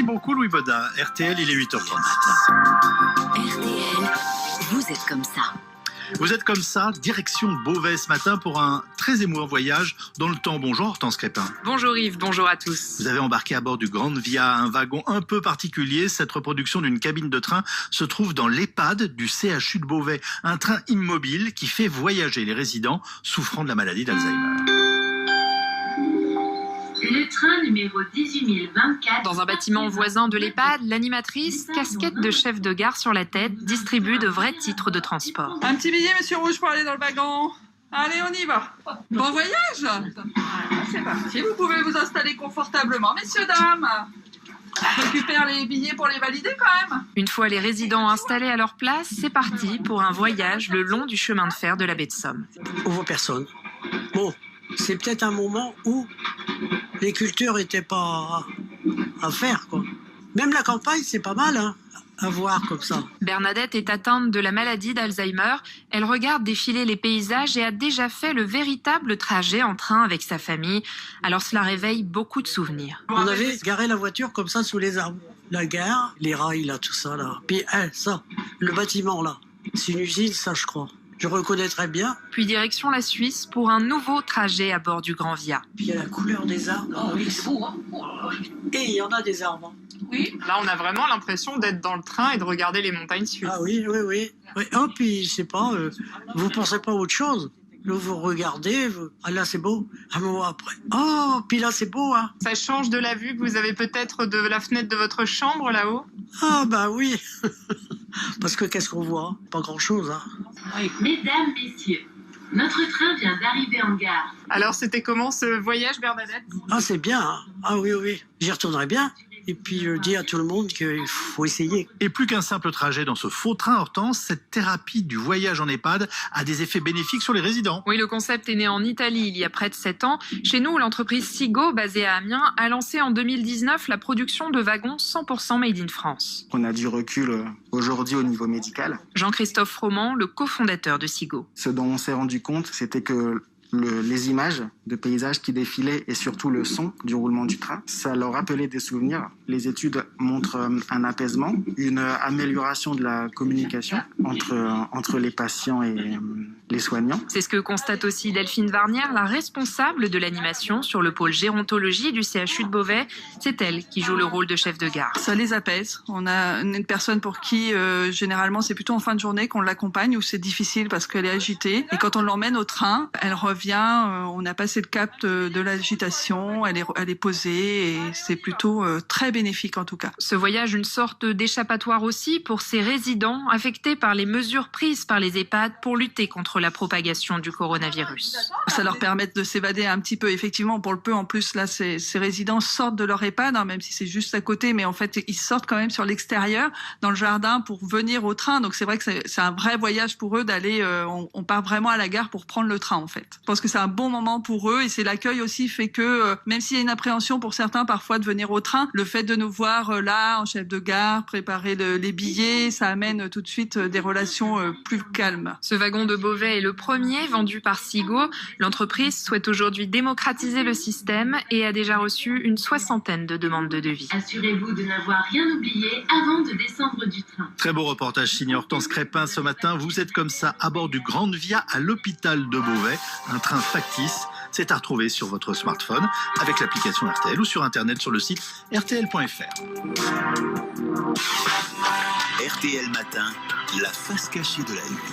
Merci beaucoup Louis Baudin. RTL, il est 8h30. RTL, vous êtes comme ça. Vous êtes comme ça, direction Beauvais ce matin pour un très émouvant voyage dans le temps. Bonjour Hortense Crépin. Bonjour Yves, bonjour à tous. Vous avez embarqué à bord du Grande Via, un wagon un peu particulier. Cette reproduction d'une cabine de train se trouve dans l'EHPAD du CHU de Beauvais. Un train immobile qui fait voyager les résidents souffrant de la maladie d'Alzheimer. Le train numéro 18024. Dans un bâtiment voisin de l'EHPAD, l'animatrice, casquette de chef de gare sur la tête, distribue de vrais titres de transport. Un petit billet, monsieur Rouge, pour aller dans le wagon. Allez, on y va. Bon voyage. C'est parti, vous pouvez vous installer confortablement, messieurs, dames. Je récupère les billets pour les valider quand même. Une fois les résidents installés à leur place, c'est parti pour un voyage le long du chemin de fer de la baie de Somme. On voit personne. Bon, c'est peut-être un moment où les cultures n'étaient pas à faire, quoi. Même la campagne, c'est pas mal, hein, à voir comme ça. Bernadette est atteinte de la maladie d'Alzheimer. Elle regarde défiler les paysages et a déjà fait le véritable trajet en train avec sa famille. Alors cela réveille beaucoup de souvenirs. On avait garé la voiture comme ça sous les arbres. La gare, les rails, là, tout ça, là. Puis, ça, le bâtiment, là. C'est une usine, ça, je crois. Je reconnais très bien. Puis direction la Suisse pour un nouveau trajet à bord du Grand Via. Puis il y a la couleur des arbres. Oh oui, c'est beau, hein. Et il y en a des arbres. Oui, là on a vraiment l'impression d'être dans le train et de regarder les montagnes suisses. Ah oui, oui, oui. Oui. Oh, puis, je sais pas, vous pensez pas à autre chose. Là, vous regardez, ah là, c'est beau. Un moment après, oh, puis là, c'est beau, hein. Ça change de la vue que vous avez peut-être de la fenêtre de votre chambre là-haut. Ah, bah oui. Parce que qu'est-ce qu'on voit? Pas grand-chose, hein. Mesdames, messieurs, notre train vient d'arriver en gare. Alors c'était comment ce voyage, Bernadette? Ah, c'est bien, hein. Ah oui, oui. J'y retournerai bien. Et puis, je dis à tout le monde qu'il faut essayer. Et plus qu'un simple trajet dans ce faux train, Hortense, cette thérapie du voyage en EHPAD a des effets bénéfiques sur les résidents. Oui, le concept est né en Italie il y a près de 7 ans. Chez nous, l'entreprise Sigo, basée à Amiens, a lancé en 2019 la production de wagons 100% made in France. On a du recul aujourd'hui au niveau médical. Jean-Christophe Froment, le cofondateur de Sigo. Ce dont on s'est rendu compte, c'était que les images de paysages qui défilaient et surtout le son du roulement du train, ça leur rappelait des souvenirs. Les études montrent un apaisement, une amélioration de la communication entre les patients et les soignants. C'est ce que constate aussi Delphine Varnière, la responsable de l'animation sur le pôle gérontologie du CHU de Beauvais. C'est elle qui joue le rôle de chef de gare. Ça les apaise. On a une personne pour qui, généralement, c'est plutôt en fin de journée qu'on l'accompagne, où c'est difficile parce qu'elle est agitée. Et quand on l'emmène au train, elle revient, on a passé le cap de l'agitation, elle est posée et c'est plutôt très bénéfique en tout cas. Ce voyage, une sorte d'échappatoire aussi pour ces résidents affectés par les mesures prises par les EHPAD pour lutter contre la propagation du coronavirus. Ça leur permet de s'évader un petit peu, effectivement, pour le peu. En plus, là, ces résidents sortent de leur EHPAD, hein, même si c'est juste à côté, mais en fait, ils sortent quand même sur l'extérieur, dans le jardin, pour venir au train. Donc c'est vrai que c'est un vrai voyage pour eux d'aller, on part vraiment à la gare pour prendre le train, en fait. Je pense que c'est un bon moment pour eux et c'est l'accueil aussi fait que, même s'il y a une appréhension pour certains parfois de venir au train, le fait de nous voir là, en chef de gare, préparer les billets, ça amène tout de suite des relations plus calmes. Ce wagon de Beauvais est le premier vendu par Sigo. L'entreprise souhaite aujourd'hui démocratiser le système et a déjà reçu une 60aine de demandes de devis. Assurez-vous de n'avoir rien oublié avant de descendre du train. Très beau reportage signé Hortense Crépin ce matin. Vous êtes comme ça à bord du Grande Via à l'hôpital de Beauvais. Un train factice. C'est à retrouver sur votre smartphone avec l'application RTL ou sur internet sur le site rtl.fr. RTL Matin, la face cachée de la nuit.